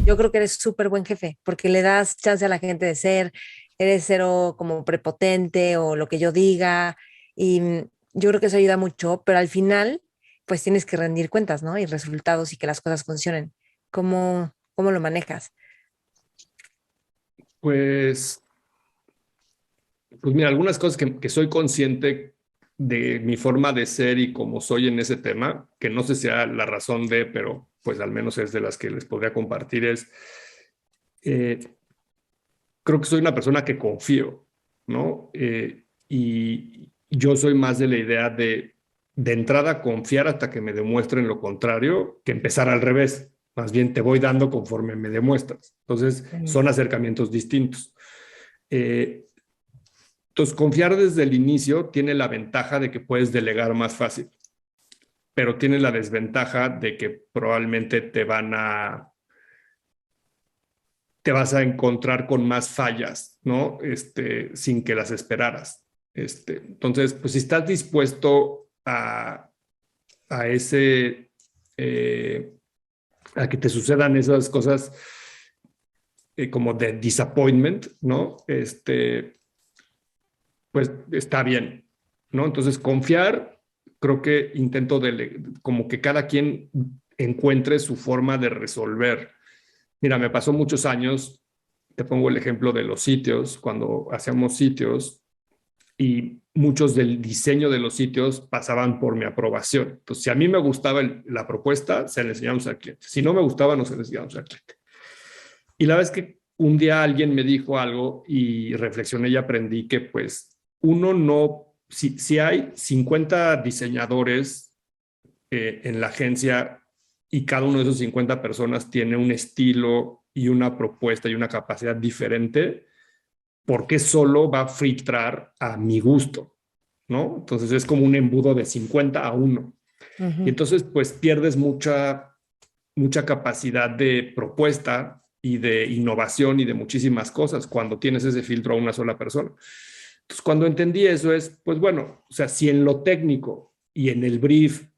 yo creo que eres súper buen jefe, porque le das chance a la gente de ser, eres cero como prepotente o lo que yo diga, y yo creo que eso ayuda mucho, pero al final, pues tienes que rendir cuentas, ¿no? Y resultados y que las cosas funcionen. ¿Cómo lo manejas? Pues, pues mira, algunas cosas que soy consciente de mi forma de ser y cómo soy en ese tema, que no sé si sea la razón de, pero pues al menos es de las que les podría compartir, es, eh, creo que soy una persona que confío, ¿no? Y yo soy más de la idea de entrada confiar hasta que me demuestren lo contrario, que empezar al revés. Más bien te voy dando conforme me demuestras. Entonces, Mm, son acercamientos distintos. Eh, entonces, confiar desde el inicio tiene la ventaja de que puedes delegar más fácil, pero tiene la desventaja de que probablemente te vas a encontrar con más fallas, ¿no? Sin que las esperaras. Entonces, pues si estás dispuesto a ese, eh, a que te sucedan esas cosas como de disappointment, ¿no? Pues está bien, ¿no? Entonces, confiar, creo que intento como que cada quien encuentre su forma de resolver. Mira, me pasó muchos años, te pongo el ejemplo de los sitios, cuando hacíamos sitios y muchos del diseño de los sitios pasaban por mi aprobación. Entonces, si a mí me gustaba la propuesta, se la enseñamos al cliente. Si no me gustaba, no se la enseñamos al cliente. Y la verdad es que un día alguien me dijo algo y reflexioné y aprendí que pues uno no, si hay 50 diseñadores en la agencia y cada uno de esos 50 personas tiene un estilo y una propuesta y una capacidad diferente, ¿por qué solo va a filtrar a mi gusto? ¿No? Entonces es como un embudo de 50-1. Y ujú. entonces pues pierdes mucha capacidad de propuesta y de innovación y de muchísimas cosas cuando tienes ese filtro a una sola persona. Entonces, cuando entendí eso es, pues bueno, o sea, si en lo técnico y en el brief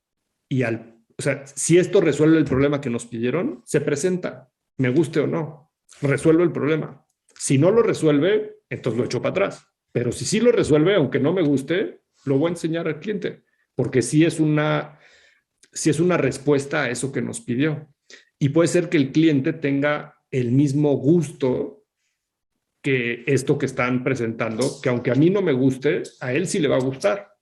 o sea, si esto resuelve el problema que nos pidieron, se presenta, me guste o no, resuelve el problema. Si no lo resuelve, entonces lo echo para atrás. Pero si sí lo resuelve, aunque no me guste, lo voy a enseñar al cliente, porque sí es una respuesta a eso que nos pidió. Y puede ser que el cliente tenga el mismo gusto que esto que están presentando, que aunque a mí no me guste, a él sí le va a gustar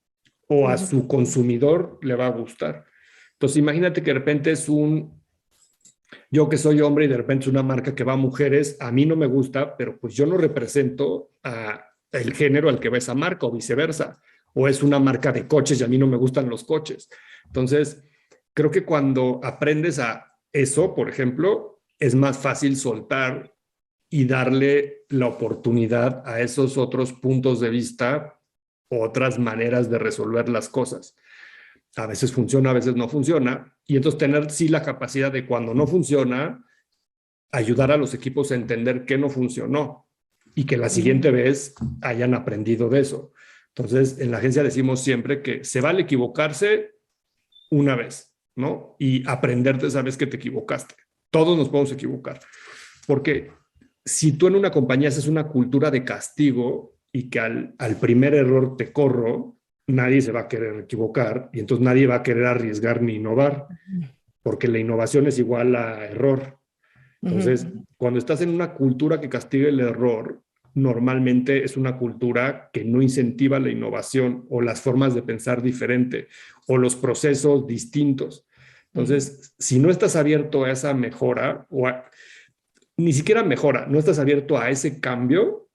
o a Ujú. su consumidor le va a gustar. Entonces imagínate que de repente yo que soy hombre y de repente es una marca que va a mujeres, a mí no me gusta, pero pues yo no represento a el género al que va esa marca o viceversa. O es una marca de coches y a mí no me gustan los coches. Entonces, creo que cuando aprendes a eso, por ejemplo, es más fácil soltar y darle la oportunidad a esos otros puntos de vista, otras maneras de resolver las cosas. A veces funciona, a veces no funciona, y entonces tener sí la capacidad de cuando no funciona, ayudar a los equipos a entender qué no funcionó y que la siguiente Ujú. vez hayan aprendido de eso. Entonces, en la agencia decimos siempre que se vale equivocarse una vez, ¿no? Y aprender de esa vez que te equivocaste. Todos nos podemos equivocar. Porque si tú en una compañía haces una cultura de castigo y que al primer error te corro, nadie se va a querer equivocar y entonces nadie va a querer arriesgar ni innovar, porque la innovación es igual a error. Ujú. Entonces, cuando estás en una cultura que castiga el error, normalmente es una cultura que no incentiva la innovación o las formas de pensar diferente o los procesos distintos. Ujú. Entonces, si no estás abierto a esa mejora ni siquiera mejora, no estás abierto a ese cambio,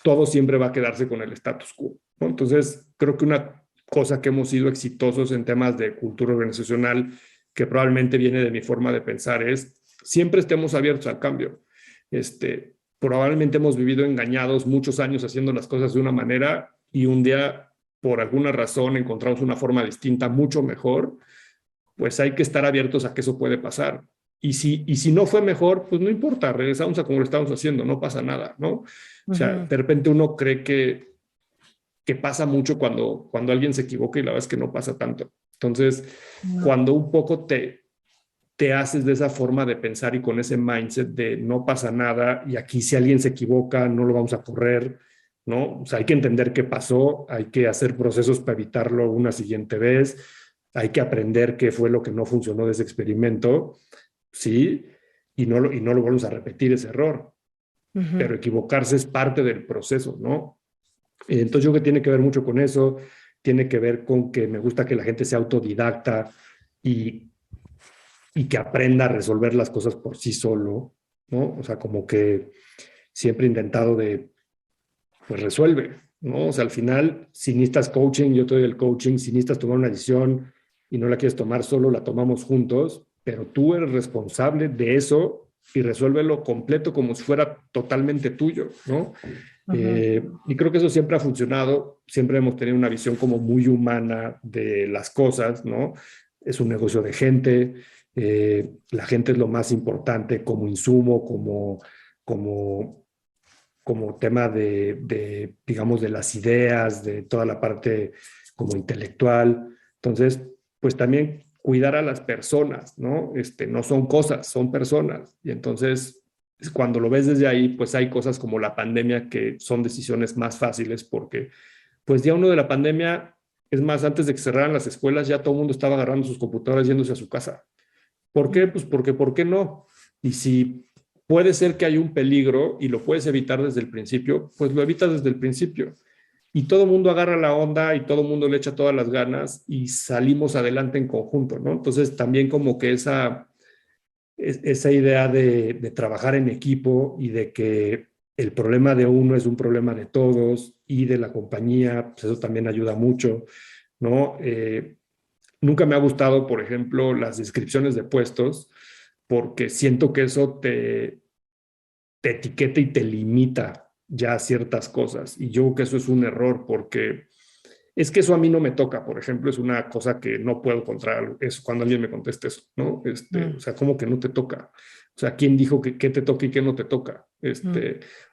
todo siempre va a quedarse con el status quo, ¿no? Entonces, creo que una cosa que hemos sido exitosos en temas de cultura organizacional, que probablemente viene de mi forma de pensar, es siempre estemos abiertos al cambio. Probablemente hemos vivido engañados muchos años haciendo las cosas de una manera y un día, por alguna razón, encontramos una forma distinta, mucho mejor, pues hay que estar abiertos a que eso puede pasar. Y si no fue mejor, pues no importa, regresamos a como lo estamos haciendo, no pasa nada, ¿no? O sea, Ujú. de repente uno cree que pasa mucho cuando alguien se equivoca y la verdad es que no pasa tanto. Entonces, Ujú. cuando un poco te haces de esa forma de pensar y con ese mindset de no pasa nada y aquí si alguien se equivoca no lo vamos a correr, ¿no? O sea, hay que entender qué pasó, hay que hacer procesos para evitarlo una siguiente vez, hay que aprender qué fue lo que no funcionó de ese experimento, ¿sí? Y no lo volvemos a repetir ese error, Ujú. pero equivocarse es parte del proceso, ¿no? Entonces yo creo que tiene que ver mucho con eso, tiene que ver con que me gusta que la gente sea autodidacta y, y que aprenda a resolver las cosas por sí solo, ¿no? O sea, como que siempre he intentado de, pues resuelve, ¿no? O sea, al final, si necesitas coaching, yo te doy el coaching, si necesitas tomar una decisión y no la quieres tomar solo, la tomamos juntos, pero tú eres responsable de eso y resuélvelo completo como si fuera totalmente tuyo, ¿no? Ujú. Y creo que eso siempre ha funcionado, siempre hemos tenido una visión como muy humana de las cosas, ¿no? Es un negocio de gente, la gente es lo más importante como insumo, como, como tema digamos, de las ideas, de toda la parte como intelectual. Entonces, pues también cuidar a las personas, ¿no? No son cosas, son personas. Y entonces, cuando lo ves desde ahí, pues hay cosas como la pandemia que son decisiones más fáciles porque, pues día uno de la pandemia, es más, antes de que cerraran las escuelas, ya todo el mundo estaba agarrando sus computadoras yéndose a su casa. ¿Por qué? Pues porque, ¿por qué no? Y si puede ser que hay un peligro y lo puedes evitar desde el principio, pues lo evitas desde el principio. Y todo el mundo agarra la onda y todo el mundo le echa todas las ganas y salimos adelante en conjunto, ¿no? Entonces también como que esa idea de trabajar en equipo y de que el problema de uno es un problema de todos y de la compañía, pues eso también ayuda mucho, ¿no? Nunca me ha gustado, por ejemplo, las descripciones de puestos, porque siento que eso te etiqueta y te limita ya a ciertas cosas. Y yo creo que eso es un error, porque es que eso a mí no me toca, por ejemplo, es una cosa que no puedo encontrar, es cuando alguien me conteste eso, ¿no? O Mm, sea, ¿cómo que no te toca? O sea, ¿quién dijo que qué te toca y qué no te toca? mm,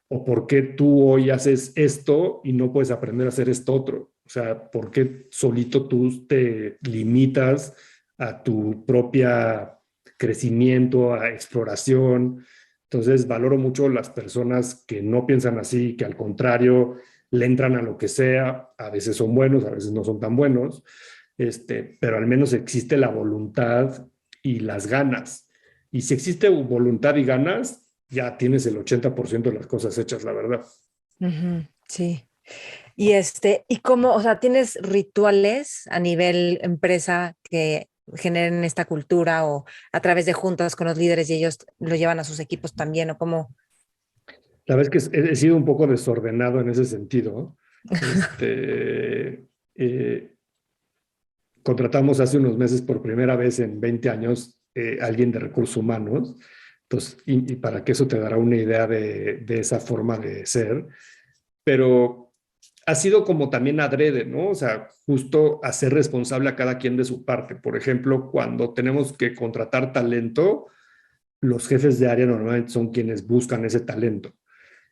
O por qué tú hoy haces esto y no puedes aprender a hacer esto otro. O sea, ¿por qué solito tú te limitas a tu propia crecimiento, a exploración? Entonces, valoro mucho las personas que no piensan así, que al contrario le entran a lo que sea, a veces son buenos, a veces no son tan buenos, pero al menos existe la voluntad y las ganas. Y si existe voluntad y ganas, ya tienes el 80% de las cosas hechas, la verdad. ujú. Sí. ¿Y cómo, o sea, tienes rituales a nivel empresa que generen esta cultura o a través de juntas con los líderes y ellos lo llevan a sus equipos también o cómo? La verdad es que he sido un poco desordenado en ese sentido. Eh, Contratamos hace unos meses por primera vez en 20 años alguien de recursos humanos. Entonces, y para que eso te dará una idea de esa forma de ser, pero ha sido como también adrede, ¿no? O sea, justo hacer responsable a cada quien de su parte. Por ejemplo, cuando tenemos que contratar talento, los jefes de área normalmente son quienes buscan ese talento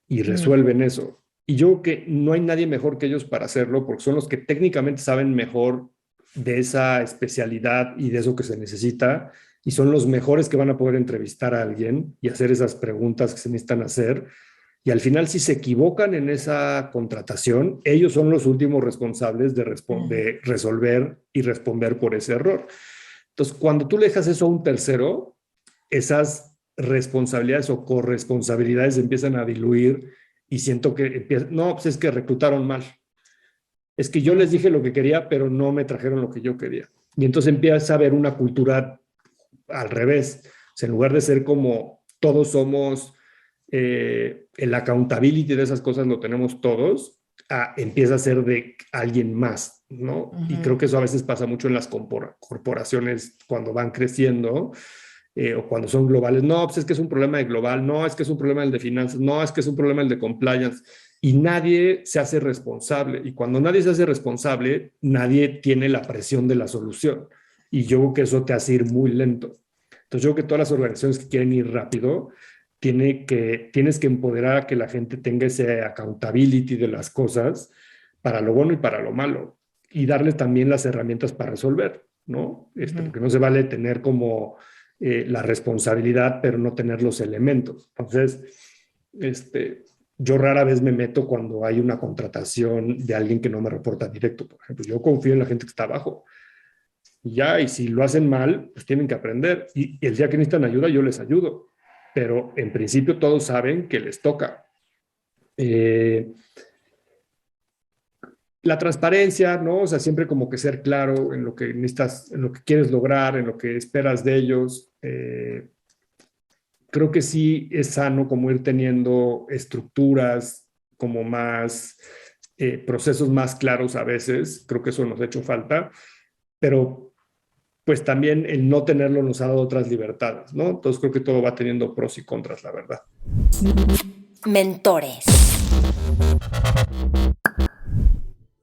y Mm, resuelven eso. Y yo creo que no hay nadie mejor que ellos para hacerlo, porque son los que técnicamente saben mejor de esa especialidad y de eso que se necesita, y son los mejores que van a poder entrevistar a alguien y hacer esas preguntas que se necesitan hacer. Y al final, si se equivocan en esa contratación, ellos son los últimos responsables mm, de resolver y responder por ese error. Entonces, cuando tú le dejas eso a un tercero, esas responsabilidades o corresponsabilidades empiezan a diluir y siento que empieza, no, pues es que reclutaron mal. Es que yo les mm, dije lo que quería, pero no me trajeron lo que yo quería. Y entonces empieza a haber una cultura al revés. O sea, en lugar de ser como todos somos, el accountability de esas cosas lo tenemos todos, empieza a ser de alguien más, ¿no? Y ujú. creo que eso a veces pasa mucho en las corporaciones cuando van creciendo, o cuando son globales. No, pues es que es un problema de global, no, es que es un problema el de finanzas, no, es que es un problema el de compliance. Y nadie se hace responsable. Y cuando nadie se hace responsable, nadie tiene la presión de la solución. Y yo creo que eso te hace ir muy lento. Entonces yo creo que todas las organizaciones que quieren ir rápido, tienes que empoderar a que la gente tenga ese accountability de las cosas para lo bueno y para lo malo. Y darles también las herramientas para resolver, ¿no? Ujú. Porque no se vale tener como la responsabilidad, pero no tener los elementos. Entonces, yo rara vez me meto cuando hay una contratación de alguien que no me reporta directo, por ejemplo. Yo confío en la gente que está abajo. Y si lo hacen mal, pues tienen que aprender. Y el día que necesitan ayuda, yo les ayudo. Pero en principio todos saben que les toca. La transparencia, ¿no? O sea, siempre como que ser claro en lo que necesitas, en lo que quieres lograr, en lo que esperas de ellos. Creo que sí es sano como ir teniendo estructuras como más, procesos más claros a veces. Creo que eso nos ha hecho falta. Pero pues también el no tenerlo nos ha dado otras libertades, ¿no? Entonces creo que todo va teniendo pros y contras, la verdad. Mentores.